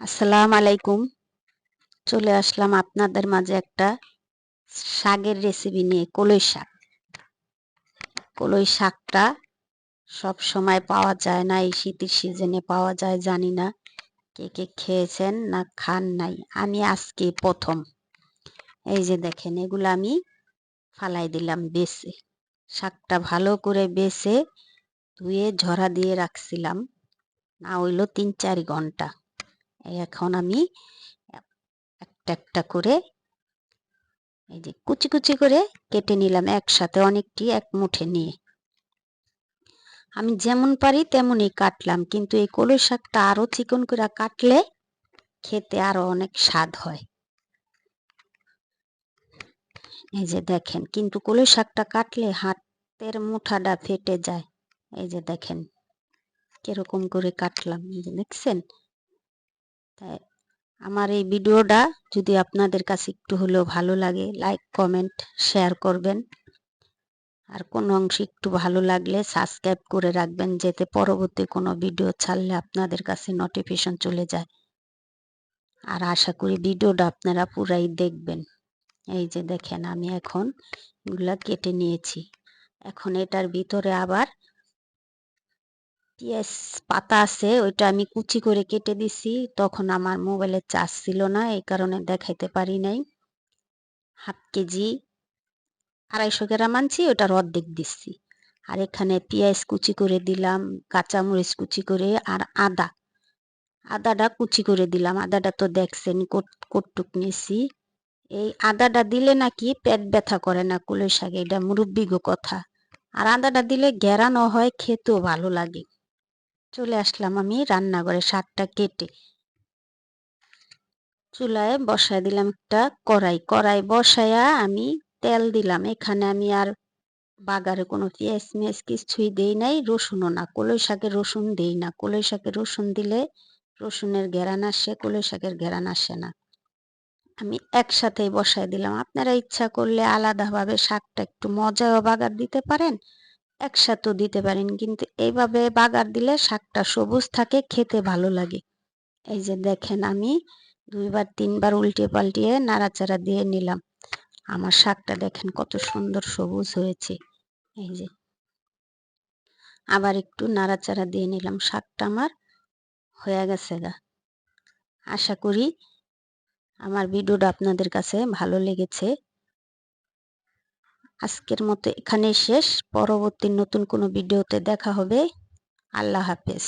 আসসালামু আলাইকুম। চলে আসলাম আপনাদের মাঝে একটা শাকের রেসিপি নিয়ে। কলই শাক। কলই শাকটা সব সময় পাওয়া যায় না, এই শীতের সিজনে পাওয়া যায় জানি না কে কে খেয়েছেন না খান নাই। আমি আজকে প্রথম। এই যে দেখেন, এগুলো আমি ফালাই দিলাম বেছে। শাকটা ভালো করে বেছে ধুয়ে ঝরা দিয়ে রাখছিলাম, না হইলো ৩-৪ ঘন্টা। এখন আমি একটা একটা করে এই যে কুচি কুচি করে কেটে নিলাম একসাথে, অনেকটি এক মুঠে নিয়ে। আমি যেমন পারি তেমনই কাটলাম, কিন্তু এই কলই শাকটা আরো চিকন করে কাটলে খেতে আরো অনেক স্বাদ হয়। এই যে দেখেন, কিন্তু কলই শাকটা কাটলে হাতের মুঠাটা ফেটে যায়। এই যে দেখেন কিরকম করে কাটলাম, এই যে দেখছেন। তাই আমার এই ভিডিওটা যদি আপনাদের কাছে একটু হলেও ভালো লাগে, লাইক কমেন্ট শেয়ার করবেন। আর কোনো অংশ একটু ভালো লাগলে সাবস্ক্রাইব করে রাখবেন, যাতে পরবর্তী কোনো ভিডিও ছাড়লে আপনাদের কাছে নোটিফিকেশন চলে যায়। আর আশা করি ভিডিওটা আপনারা পুরাই দেখবেন। এই যে দেখেন, আমি এখন এগুলা কেটে নিয়েছি। এখন এটার ভিতরে আবার পেঁয়াজ পাতা আছে, ওইটা আমি কুচি করে কেটে দিছি। তখন আমার মোবাইলে চার্জ ছিল না, এই কারণে দেখাইতে পারি নাই। 1/2 কেজি 250 গ্রাম আনছি, ওটার অর্ধেক দিচ্ছি। আর এখানে পেঁয়াজ কুচি করে দিলাম, কাঁচামরিচ কুচি করে, আর আদাটা কুচি করে দিলাম। আদাটা তো দেখছেন কটটুক নিয়েছি। এই আদাটা দিলে নাকি পেট ব্যথা করে না কলই শাকে, এটা মুরব্বিগো কথা। আর আদাটা দিলে ঘেরানো হয়, খেতেও ভালো লাগে। চলে আসলাম আমি রান্নাঘরে, শাকটা কেটে চুলায় বসায় দিলাম একটা কড়াই বসায়া আমি তেল দিলাম। এখানে আমি আর বাগারে কোনো পেঁয়াজ মেয়াজ কিছুই দেই নাই, রসুনও না। কলই শাকে রসুন দেই না, কলই শাকে রসুন দিলে রসুনের ঘেরান আসে, কলই শাকের ঘেরান আসে না। আমি একসাথেই বসায় দিলাম। আপনারা ইচ্ছা করলে আলাদাভাবে শাকটা একটু মজাও বাগার দিতে পারেন, একসাথেও দিতে পারেন, কিন্তু এইভাবে বাগার দিলে শাকটা সবুজ থাকে, খেতে ভালো লাগে। এই যে দেখেন, আমি 2-3 বার উল্টে পাল্টিয়ে নাড়াচাড়া দিয়ে নিলাম। আমার শাকটা দেখেন কত সুন্দর সবুজ হয়েছে। এই যে আবার একটু নাড়াচাড়া দিয়ে নিলাম। শাকটা আমার হয়ে গেছে গা। আশা করি আমার ভিডিওটা আপনাদের কাছে ভালো লেগেছে। আজকের মতো এখানেই শেষ। পরবর্তী নতুন কোনো ভিডিওতে দেখা হবে। আল্লাহ হাফেজ।